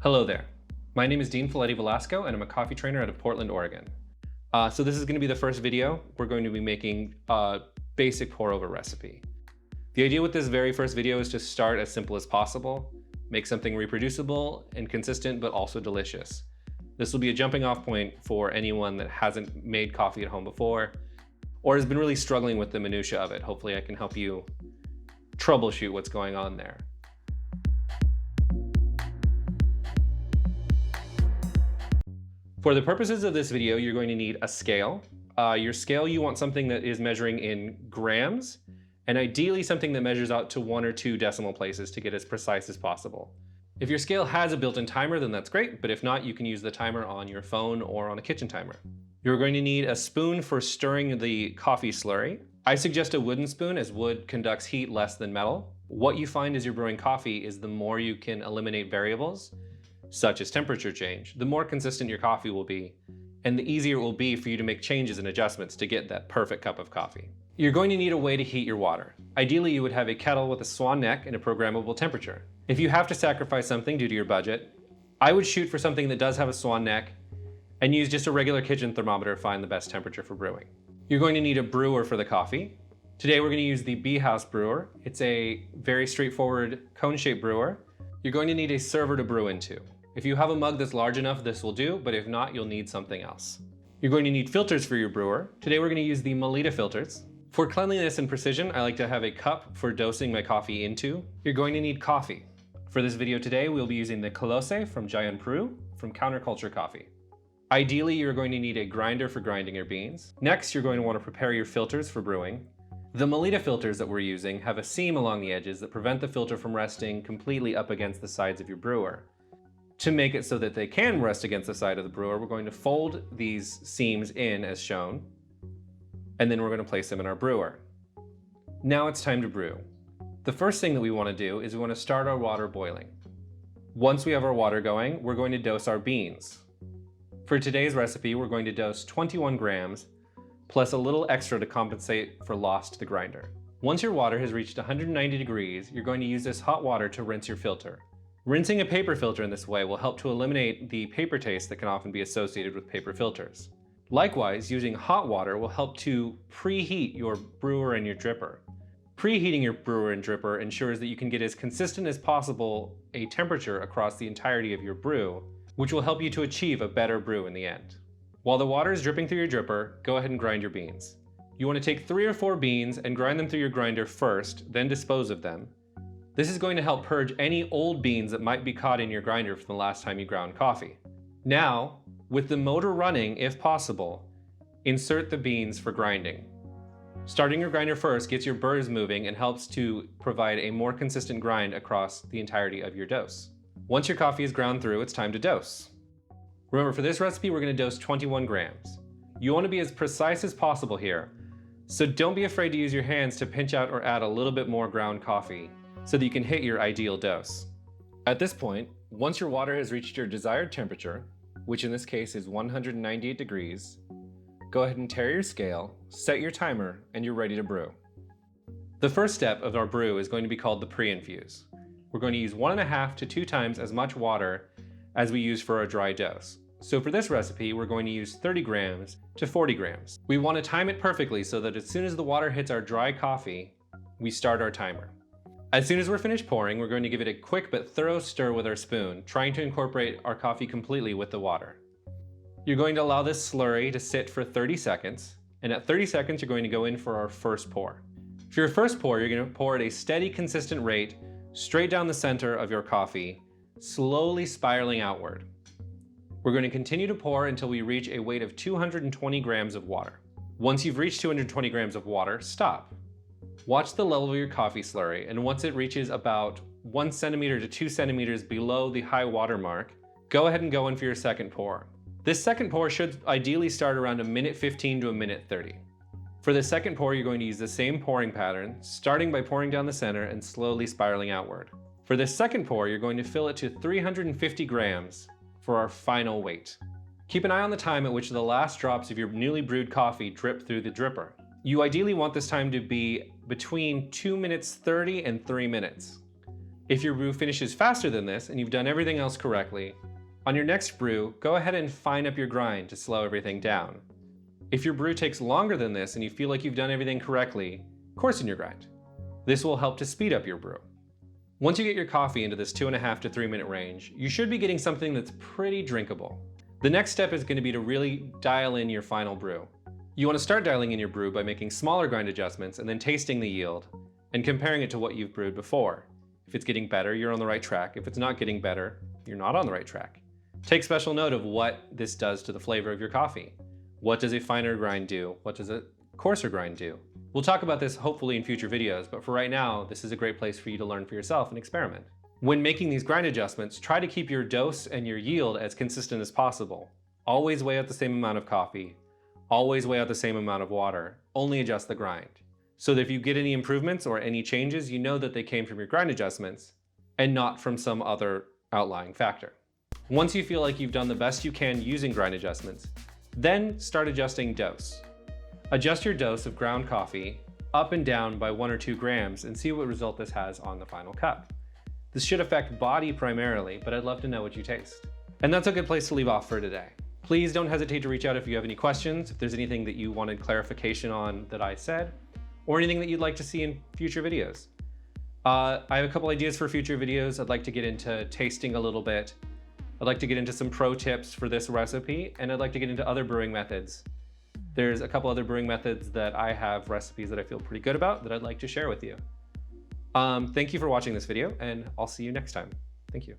Hello there. My name is Dean Falletti-Velasco and I'm a coffee trainer out of Portland, Oregon. So this is going to be the first video. We're going to be making a basic pour-over recipe. The idea with this very first video is to start as simple as possible, make something reproducible and consistent but also delicious. This will be a jumping off point for anyone that hasn't made coffee at home before or has been really struggling with the minutiae of it. Hopefully I can help you troubleshoot what's going on there. For the purposes of this video, you're going to need a scale. Your scale, you want something that is measuring in grams, and ideally something that measures out to 1 or 2 decimal places to get as precise as possible. If your scale has a built-in timer, then that's great, but if not, you can use the timer on your phone or on a kitchen timer. You're going to need a spoon for stirring the coffee slurry. I suggest a wooden spoon, as wood conducts heat less than metal. What you find as you're brewing coffee is the more you can eliminate variables, such as temperature change, the more consistent your coffee will be, and the easier it will be for you to make changes and adjustments to get that perfect cup of coffee. You're going to need a way to heat your water. Ideally, you would have a kettle with a swan neck and a programmable temperature. If you have to sacrifice something due to your budget, I would shoot for something that does have a swan neck and use just a regular kitchen thermometer to find the best temperature for brewing. You're going to need a brewer for the coffee. Today we're going to use the Bee House brewer. It's a very straightforward cone-shaped brewer. You're going to need a server to brew into. If you have a mug that's large enough, this will do, but if not, you'll need something else. You're going to need filters for your brewer. Today we're going to use the Melita filters. For cleanliness and precision, I like to have a cup for dosing my coffee into. You're going to need coffee. For this video today, we'll be using the Colosse from Giant Peru from Counterculture Coffee. Ideally, you're going to need a grinder for grinding your beans. Next, you're going to want to prepare your filters for brewing. The Melita filters that we're using have a seam along the edges that prevent the filter from resting completely up against the sides of your brewer. To make it so that they can rest against the side of the brewer, we're going to fold these seams in as shown, and then we're going to place them in our brewer. Now it's time to brew. The first thing that we want to do is we want to start our water boiling. Once we have our water going, we're going to dose our beans. For today's recipe, we're going to dose 21 grams, plus a little extra to compensate for loss to the grinder. Once your water has reached 190 degrees, you're going to use this hot water to rinse your filter. Rinsing a paper filter in this way will help to eliminate the paper taste that can often be associated with paper filters. Likewise, using hot water will help to preheat your brewer and your dripper. Preheating your brewer and dripper ensures that you can get as consistent as possible a temperature across the entirety of your brew, which will help you to achieve a better brew in the end. While the water is dripping through your dripper, go ahead and grind your beans. You want to take 3 or 4 beans and grind them through your grinder first, then dispose of them. This is going to help purge any old beans that might be caught in your grinder from the last time you ground coffee. Now, with the motor running, if possible, insert the beans for grinding. Starting your grinder first gets your burrs moving and helps to provide a more consistent grind across the entirety of your dose. Once your coffee is ground through, it's time to dose. Remember, for this recipe, we're going to dose 21 grams. You want to be as precise as possible here, so don't be afraid to use your hands to pinch out or add a little bit more ground coffee, so that you can hit your ideal dose. At this point, once your water has reached your desired temperature, which in this case is 198 degrees, go ahead and tare your scale, set your timer, and you're ready to brew. The first step of our brew is going to be called the pre-infuse. We're going to use 1.5 to 2 times as much water as we use for our dry dose. So for this recipe, we're going to use 30 grams to 40 grams. We want to time it perfectly so that as soon as the water hits our dry coffee, we start our timer. As soon as we're finished pouring, we're going to give it a quick but thorough stir with our spoon, trying to incorporate our coffee completely with the water. You're going to allow this slurry to sit for 30 seconds, and at 30 seconds, you're going to go in for our first pour. For your first pour, you're going to pour at a steady, consistent rate, straight down the center of your coffee, slowly spiraling outward. We're going to continue to pour until we reach a weight of 220 grams of water. Once you've reached 220 grams of water, stop. Watch the level of your coffee slurry, and once it reaches about 1 centimeter to 2 centimeters below the high water mark, go ahead and go in for your second pour. This second pour should ideally start around 1:15 to 1:30. For the second pour, you're going to use the same pouring pattern, starting by pouring down the center and slowly spiraling outward. For this second pour, you're going to fill it to 350 grams for our final weight. Keep an eye on the time at which the last drops of your newly brewed coffee drip through the dripper. You ideally want this time to be between 2 minutes 30 and 3 minutes. If your brew finishes faster than this and you've done everything else correctly, on your next brew, go ahead and fine up your grind to slow everything down. If your brew takes longer than this and you feel like you've done everything correctly, coarsen your grind. This will help to speed up your brew. Once you get your coffee into this 2.5 to 3 minute range, you should be getting something that's pretty drinkable. The next step is going to be to really dial in your final brew. You want to start dialing in your brew by making smaller grind adjustments and then tasting the yield and comparing it to what you've brewed before. If it's getting better, you're on the right track. If it's not getting better, you're not on the right track. Take special note of what this does to the flavor of your coffee. What does a finer grind do? What does a coarser grind do? We'll talk about this hopefully in future videos, but for right now, this is a great place for you to learn for yourself and experiment. When making these grind adjustments, try to keep your dose and your yield as consistent as possible. Always weigh out the same amount of coffee. Always weigh out the same amount of water. Only adjust the grind. So that if you get any improvements or any changes, you know that they came from your grind adjustments and not from some other outlying factor. Once you feel like you've done the best you can using grind adjustments, then start adjusting dose. Adjust your dose of ground coffee up and down by 1 or 2 grams and see what result this has on the final cup. This should affect body primarily, but I'd love to know what you taste. And that's a good place to leave off for today. Please don't hesitate to reach out if you have any questions, if there's anything that you wanted clarification on that I said, or anything that you'd like to see in future videos. I have a couple ideas for future videos. I'd like to get into tasting a little bit. I'd like to get into some pro tips for this recipe, and I'd like to get into other brewing methods. There's a couple other brewing methods that I have recipes that I feel pretty good about that I'd like to share with you. Thank you for watching this video, and I'll see you next time. Thank you.